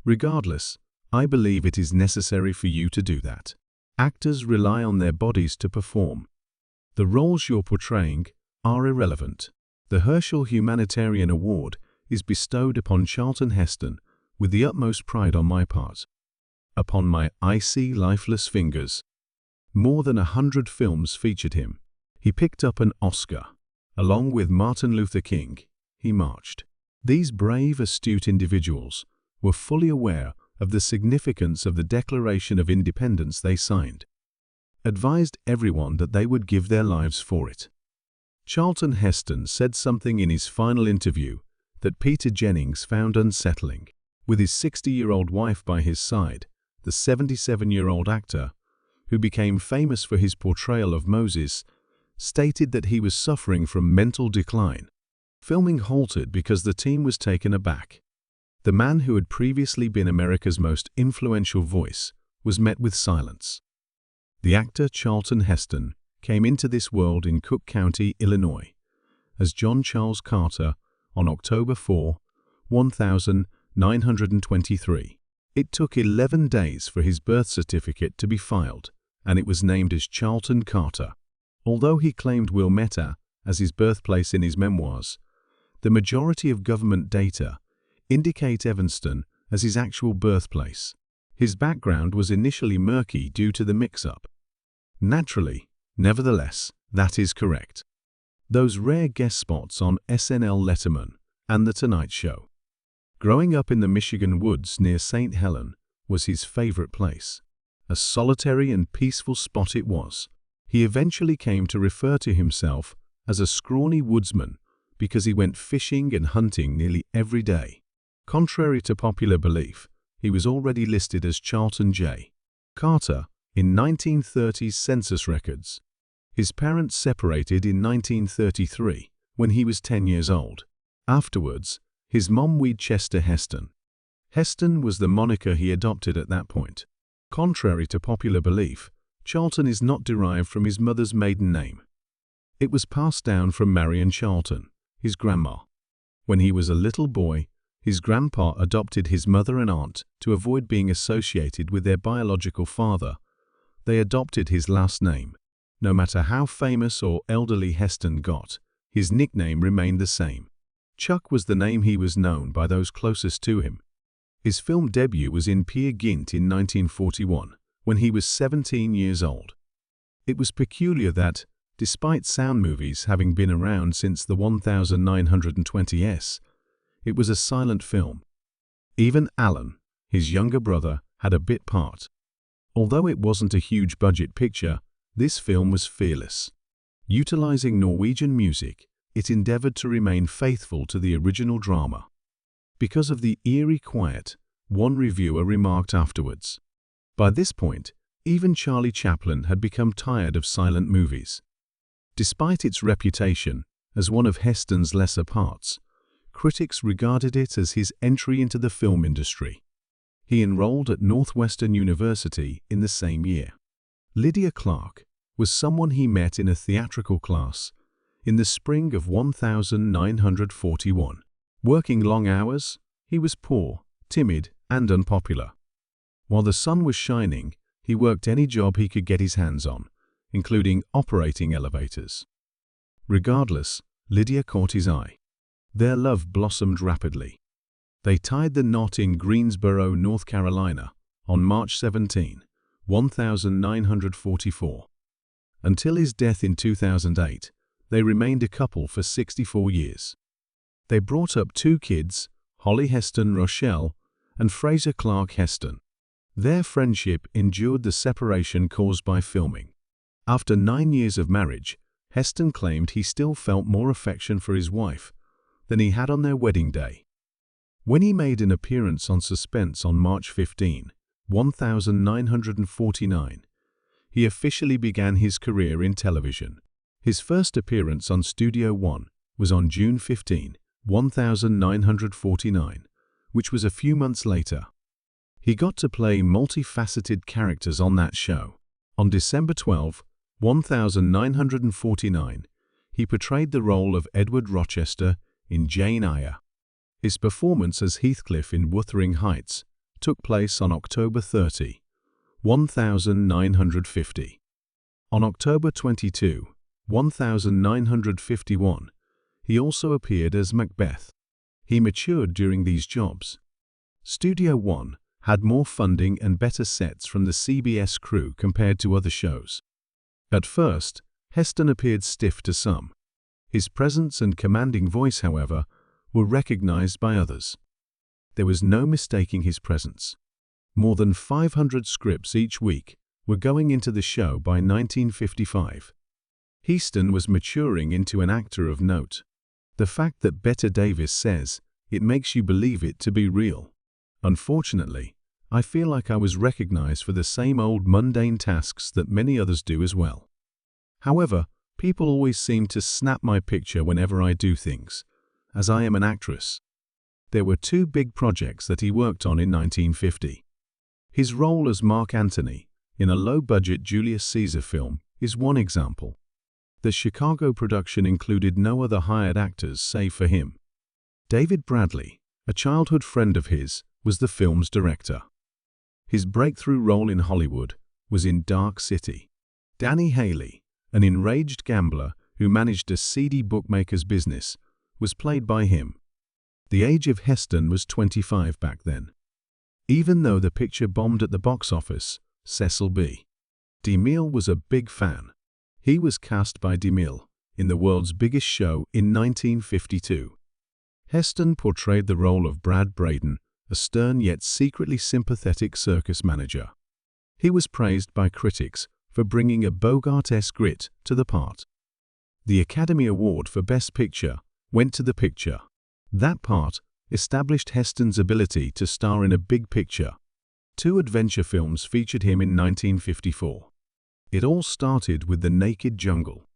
Regardless, I believe it is necessary for you to do that. Actors rely on their bodies to perform. The roles you're portraying are irrelevant. The Herschel Humanitarian Award is bestowed upon Charlton Heston with the utmost pride on my part. Upon my icy, lifeless fingers. More than 100 films featured him. He picked up an Oscar. Along with Martin Luther King, he marched. These brave, astute individuals were fully aware of the significance of the Declaration of Independence they signed, advised everyone that they would give their lives for it. Charlton Heston said something in his final interview that Peter Jennings found unsettling. With his 60-year-old wife by his side, the 77-year-old actor, who became famous for his portrayal of Moses, stated that he was suffering from mental decline. Filming halted because the team was taken aback. The man who had previously been America's most influential voice was met with silence. The actor Charlton Heston came into this world in Cook County, Illinois, as John Charles Carter on October 4, 1923. It took 11 days for his birth certificate to be filed, and it was named as Charlton Carter. Although he claimed Wilmette as his birthplace in his memoirs, the majority of government data indicate Evanston as his actual birthplace. His background was initially murky due to the mix-up. Naturally, nevertheless, that is correct. Those rare guest spots on SNL Letterman and The Tonight Show. Growing up in the Michigan woods near St. Helen was his favorite place. A solitary and peaceful spot it was. He eventually came to refer to himself as a scrawny woodsman because he went fishing and hunting nearly every day. Contrary to popular belief, he was already listed as Charlton J. Carter in 1930s census records. His parents separated in 1933 when he was 10 years old. Afterwards, his mom weed Chester Heston. Heston was the moniker he adopted at that point. Contrary to popular belief, Charlton is not derived from his mother's maiden name. It was passed down from Marion Charlton, his grandma. When he was a little boy, his grandpa adopted his mother and aunt to avoid being associated with their biological father. They adopted his last name. No matter how famous or elderly Heston got, his nickname remained the same. Chuck was the name he was known by those closest to him. His film debut was in Peer Gynt in 1941, when he was 17 years old. It was peculiar that, despite sound movies having been around since the 1920s, it was a silent film. Even Alan, his younger brother, had a bit part. Although it wasn't a huge budget picture, this film was fearless. Utilizing Norwegian music, it endeavored to remain faithful to the original drama. Because of the eerie quiet, one reviewer remarked afterwards, "By this point, even Charlie Chaplin had become tired of silent movies." Despite its reputation as one of Heston's lesser parts, critics regarded it as his entry into the film industry. He enrolled at Northwestern University in the same year. Lydia Clark was someone he met in a theatrical class in the spring of 1941. Working long hours, he was poor, timid, and unpopular. While the sun was shining, he worked any job he could get his hands on, including operating elevators. Regardless, Lydia caught his eye. Their love blossomed rapidly. They tied the knot in Greensboro, North Carolina, on March 17, 1944. Until his death in 2008, they remained a couple for 64 years. They brought up 2 kids, Holly Heston Rochelle and Fraser Clark Heston. Their friendship endured the separation caused by filming. After 9 years of marriage, Heston claimed he still felt more affection for his wife than he had on their wedding day. When he made an appearance on Suspense on March 15, 1949, he officially began his career in television. His first appearance on Studio One was on June 15, 1949, which was a few months later. He got to play multifaceted characters on that show. On December 12, 1949, he portrayed the role of Edward Rochester in Jane Eyre. His performance as Heathcliff in Wuthering Heights took place on October 30, 1950. On October 22, 1951, he also appeared as Macbeth. He matured during these jobs. Studio One had more funding and better sets from the CBS crew compared to other shows. At first, Heston appeared stiff to some. His presence and commanding voice, however, were recognized by others. There was no mistaking his presence. More than 500 scripts each week were going into the show by 1955. Heston was maturing into an actor of note. The fact that Bette Davis says, "It makes you believe it to be real." Unfortunately, I feel like I was recognized for the same old mundane tasks that many others do as well. However, people always seem to snap my picture whenever I do things, as I am an actress. There were two big projects that he worked on in 1950. His role as Mark Antony in a low-budget Julius Caesar film is one example. The Chicago production included no other hired actors save for him. David Bradley, a childhood friend of his, was the film's director. His breakthrough role in Hollywood was in Dark City. Danny Haley, an enraged gambler who managed a seedy bookmaker's business, was played by him. The age of Heston was 25 back then. Even though the picture bombed at the box office, Cecil B. DeMille was a big fan. He was cast by DeMille in the world's biggest show in 1952. Heston portrayed the role of Brad Braden, a stern yet secretly sympathetic circus manager. He was praised by critics for bringing a Bogart-esque grit to the part. The Academy Award for Best Picture went to the picture. That part established Heston's ability to star in a big picture. Two adventure films featured him in 1954. It all started with The Naked Jungle.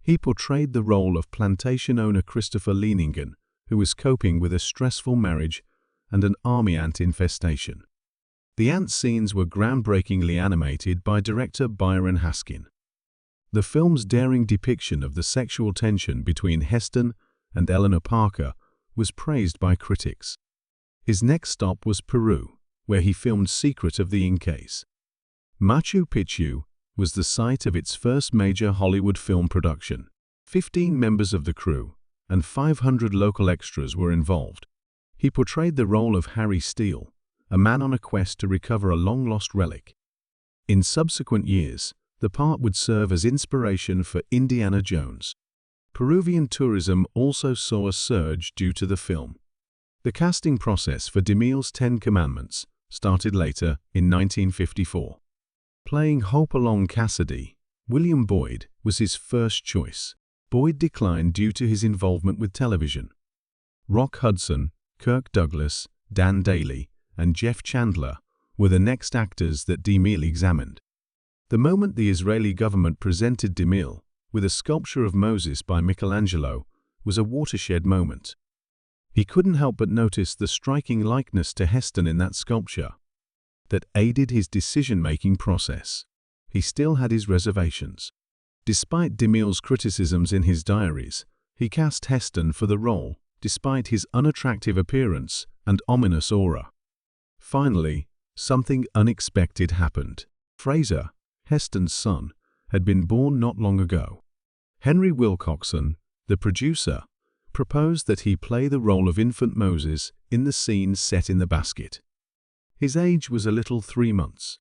He portrayed the role of plantation owner Christopher Leiningen, who was coping with a stressful marriage and an army ant infestation. The ant scenes were groundbreakingly animated by director Byron Haskin. The film's daring depiction of the sexual tension between Heston and Eleanor Parker was praised by critics. His next stop was Peru, where he filmed Secret of the Incas. Machu Picchu was the site of its first major Hollywood film production. 15 members of the crew and 500 local extras were involved. He portrayed the role of Harry Steele, a man on a quest to recover a long-lost relic. In subsequent years, the part would serve as inspiration for Indiana Jones. Peruvian tourism also saw a surge due to the film. The casting process for DeMille's 10 Commandments started later in 1954. Playing Hopalong Cassidy, William Boyd was his first choice. Boyd declined due to his involvement with television. Rock Hudson, Kirk Douglas, Dan Daly, and Jeff Chandler were the next actors that DeMille examined. The moment the Israeli government presented DeMille with a sculpture of Moses by Michelangelo was a watershed moment. He couldn't help but notice the striking likeness to Heston in that sculpture. That aided his decision-making process. He still had his reservations. Despite DeMille's criticisms in his diaries, he cast Heston for the role, despite his unattractive appearance and ominous aura. Finally, something unexpected happened. Fraser, Heston's son, had been born not long ago. Henry Wilcoxon, the producer, proposed that he play the role of infant Moses in the scene set in the basket. His age was a little 3 months,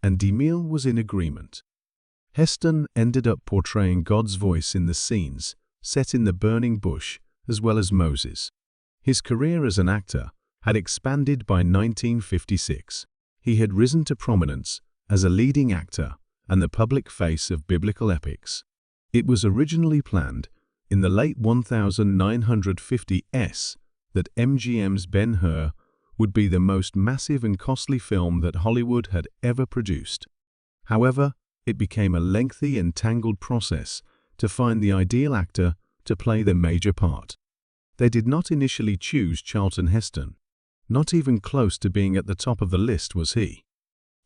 and DeMille was in agreement. Heston ended up portraying God's voice in the scenes set in the burning bush as well as Moses. His career as an actor had expanded by 1956. He had risen to prominence as a leading actor and the public face of biblical epics. It was originally planned in the late 1950s that MGM's Ben-Hur would be the most massive and costly film that Hollywood had ever produced. However, it became a lengthy and tangled process to find the ideal actor to play the major part. They did not initially choose Charlton Heston. Not even close to being at the top of the list was he.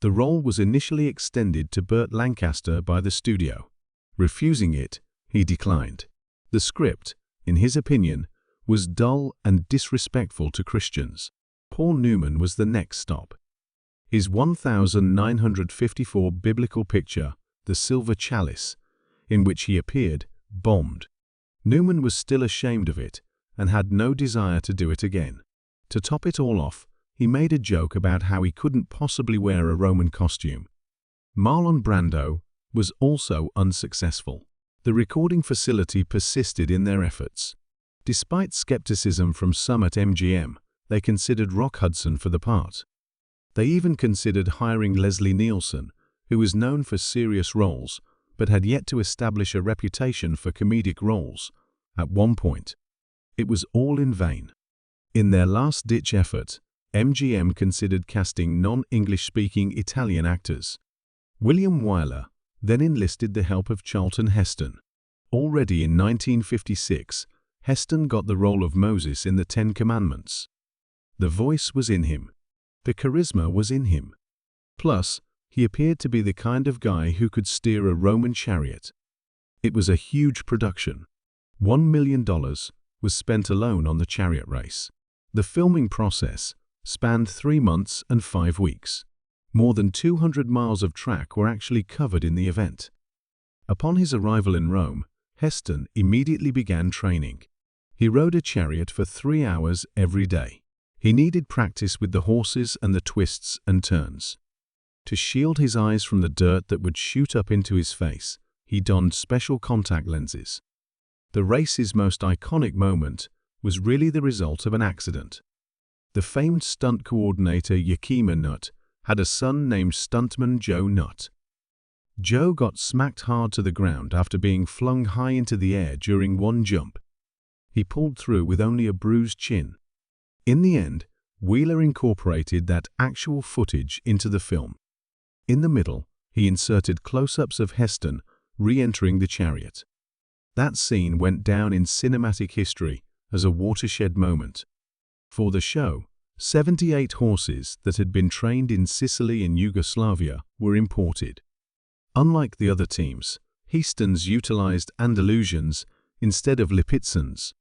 The role was initially extended to Burt Lancaster by the studio. Refusing it, he declined. The script, in his opinion, was dull and disrespectful to Christians. Paul Newman was the next stop. His 1954 biblical picture, The Silver Chalice, in which he appeared, bombed. Newman was still ashamed of it and had no desire to do it again. To top it all off, he made a joke about how he couldn't possibly wear a Roman costume. Marlon Brando was also unsuccessful. The recording facility persisted in their efforts. Despite skepticism from some at MGM, they considered Rock Hudson for the part. They even considered hiring Leslie Nielsen, who was known for serious roles but had yet to establish a reputation for comedic roles, at one point. It was all in vain. In their last-ditch effort, MGM considered casting non-English-speaking Italian actors. William Wyler then enlisted the help of Charlton Heston. Already in 1956, Heston got the role of Moses in the Ten Commandments. The voice was in him. The charisma was in him. Plus, he appeared to be the kind of guy who could steer a Roman chariot. It was a huge production. $1 million was spent alone on the chariot race. The filming process spanned 3 months and 5 weeks. More than 200 miles of track were actually covered in the event. Upon his arrival in Rome, Heston immediately began training. He rode a chariot for 3 hours every day. He needed practice with the horses and the twists and turns. To shield his eyes from the dirt that would shoot up into his face, he donned special contact lenses. The race's most iconic moment was really the result of an accident. The famed stunt coordinator Yakima Nutt had a son named Stuntman Joe Nutt. Joe got smacked hard to the ground after being flung high into the air during one jump. He pulled through with only a bruised chin. In the end, Wheeler incorporated that actual footage into the film. In the middle, he inserted close-ups of Heston re-entering the chariot. That scene went down in cinematic history as a watershed moment. For the show, 78 horses that had been trained in Sicily and Yugoslavia were imported. Unlike the other teams, Heston's utilized Andalusians instead of Lipizzanes.